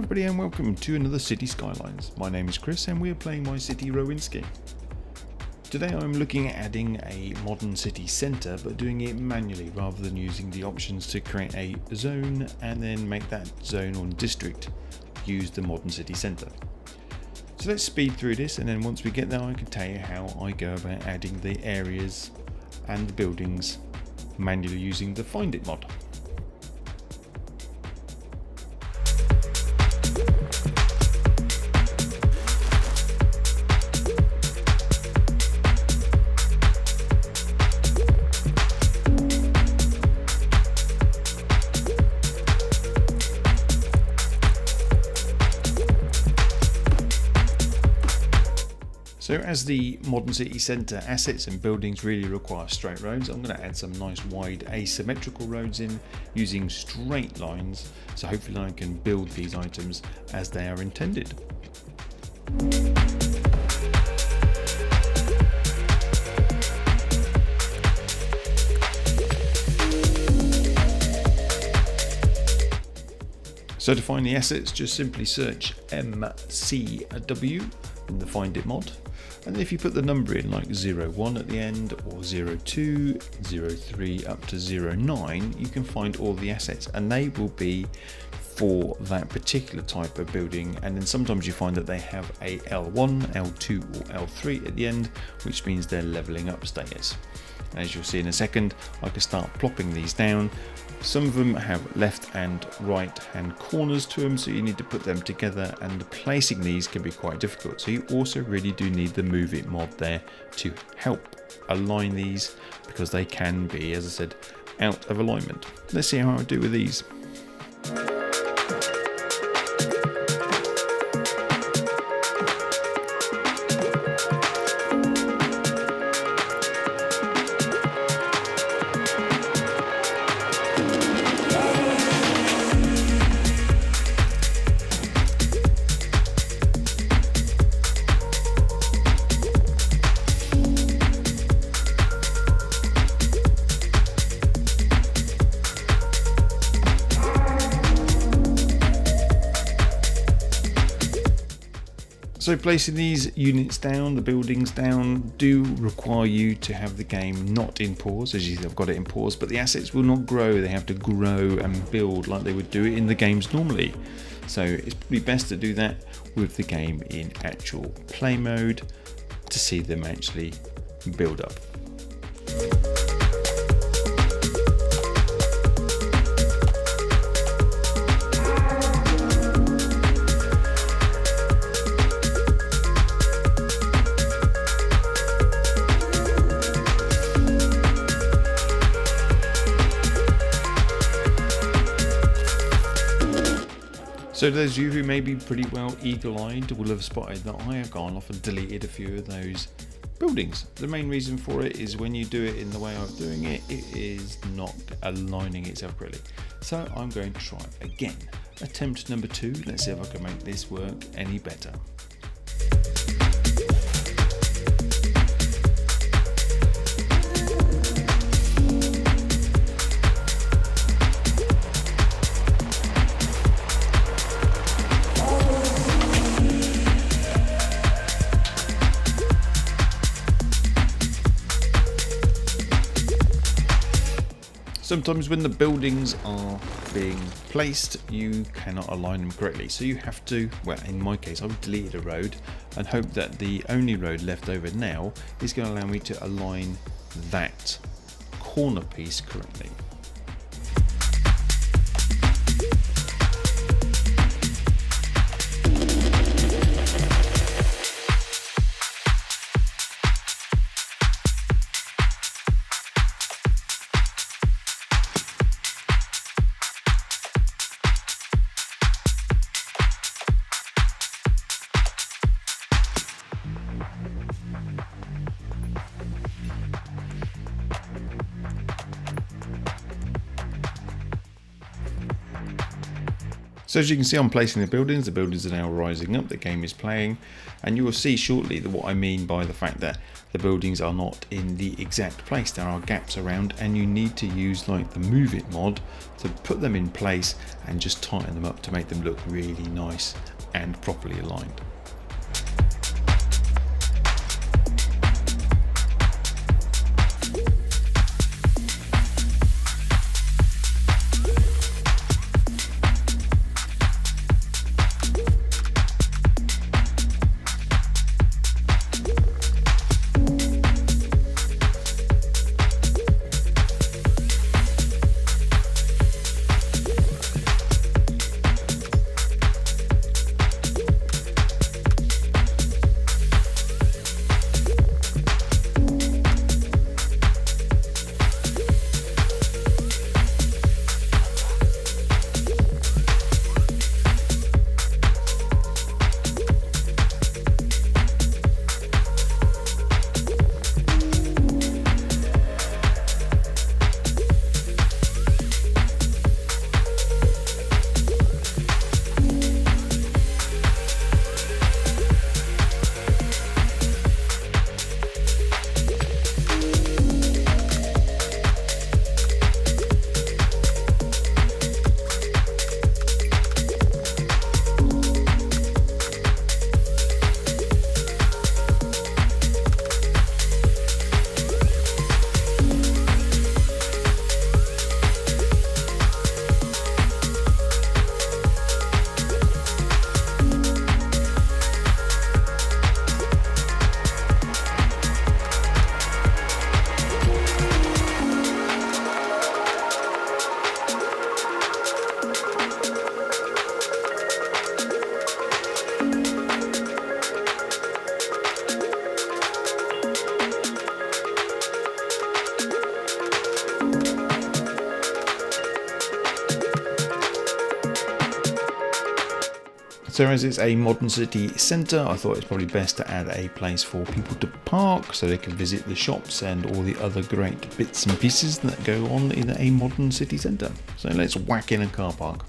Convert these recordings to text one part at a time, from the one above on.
everybody and welcome to another City Skylines. My name is Chris and we are playing my city Rowaninski. Today I'm looking at adding a modern city centre but doing it manually rather than using the options to create a zone and then make that zone or district use the modern city centre. So let's speed through this, and then once we get there I can tell you how I go about adding the areas and the buildings manually using the Find It mod. So as the modern city centre assets and buildings really require straight roads, I'm going to add some nice wide asymmetrical roads in using straight lines, so hopefully I can build these items as they are intended. So to find the assets, just simply search MCW in the Find It mod, and if you put the number in like 01 at the end or 02, 03 up to 09, you can find all the assets and they will be for that particular type of building. And then sometimes you find that they have a L1, L2 or L3 at the end, which means they're leveling up status. As you'll see in a second, I can start plopping these down. Some of them have left and right hand corners to them, so you need to put them together, and placing these can be quite difficult. So you also really do need the Move It mod there to help align these, because they can be, as I said, out of alignment. Let's see how I do with these. So placing these units down, the buildings down, do require you to have the game not in pause. As you see, I've got it in pause, but the assets will not grow. They have to grow and build like they would do it in the games normally. So it's probably best to do that with the game in actual play mode to see them actually build up. So those of you who may be pretty well eagle-eyed will have spotted that I have gone off and deleted a few of those buildings. The main reason for it is when you do it in the way I'm doing it, it is not aligning itself correctly. So I'm going to try again. Attempt number 2, let's see if I can make this work any better. Sometimes when the buildings are being placed, you cannot align them correctly. So you have to, well, in my case, I've deleted a road and hope that the only road left over now is going to allow me to align that corner piece correctly. So as you can see, I'm placing the buildings are now rising up, the game is playing, and you will see shortly that what I mean by the fact that the buildings are not in the exact place. There are gaps around, and you need to use like the Move It mod to put them in place and just tighten them up to make them look really nice and properly aligned. So as it's a modern city centre, I thought it's probably best to add a place for people to park so they can visit the shops and all the other great bits and pieces that go on in a modern city centre. So let's whack in a car park.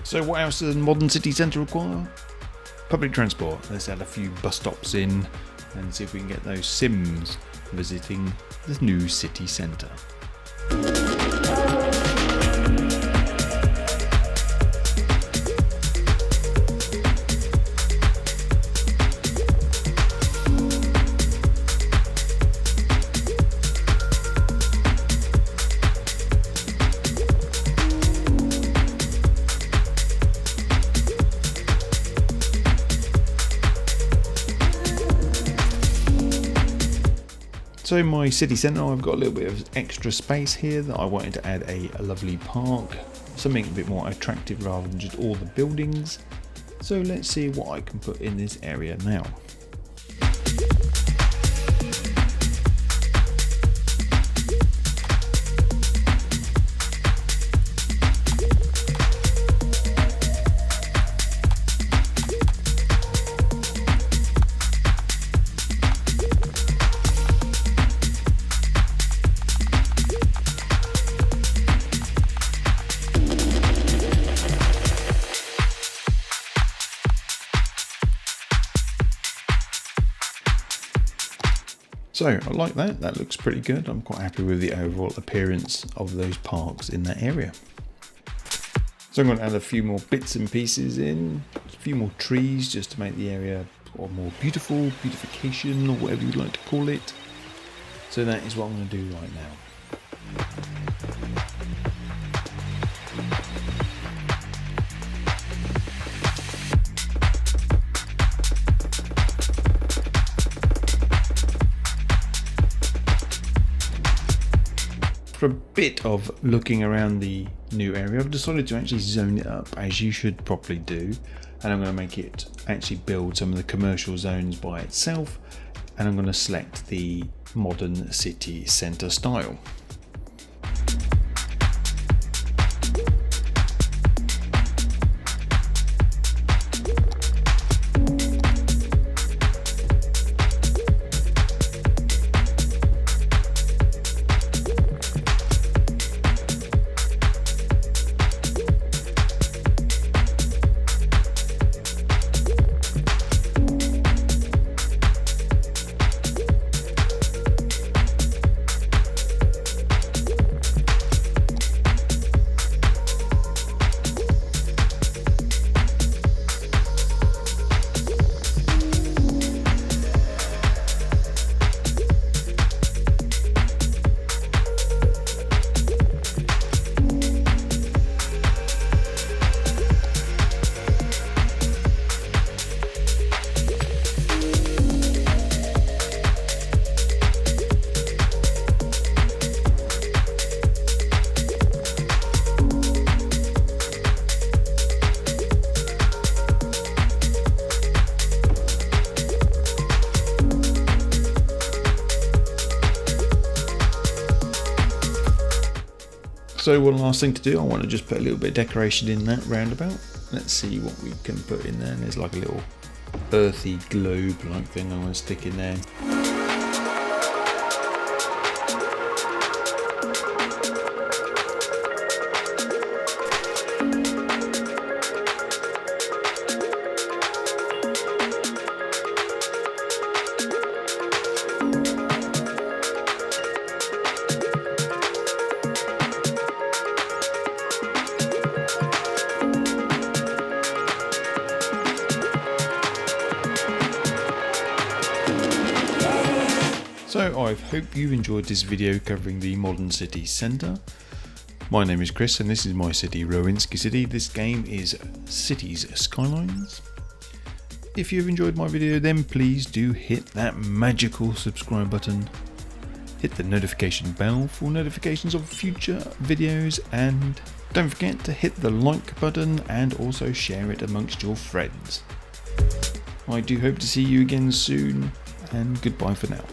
So what else does a modern city centre require? Public transport. Let's add a few bus stops in and see if we can get those Sims visiting the new city centre. So in my city centre, I've got a little bit of extra space here that I wanted to add a lovely park, something a bit more attractive rather than just all the buildings. So let's see what I can put in this area now. So I like that, that looks pretty good. I'm quite happy with the overall appearance of those parks in that area. So I'm going to add a few more bits and pieces in, a few more trees just to make the area more beautiful, beautification or whatever you'd like to call it. So that is what I'm going to do right now. For a bit of looking around the new area, I've decided to actually zone it up, as you should probably do, and I'm going to make it actually build some of the commercial zones by itself, and I'm going to select the modern city centre style. So one last thing to do, I want to just put a little bit of decoration in that roundabout. Let's see what we can put in there. And there's like a little earthy globe like thing I want to stick in there. So I hope you've enjoyed this video covering the modern city centre. My name is Chris and this is my city, Rowaninski City. This game is Cities Skylines. If you've enjoyed my video, then please do hit that magical subscribe button. Hit the notification bell for notifications of future videos, and don't forget to hit the like button and also share it amongst your friends. I do hope to see you again soon, and goodbye for now.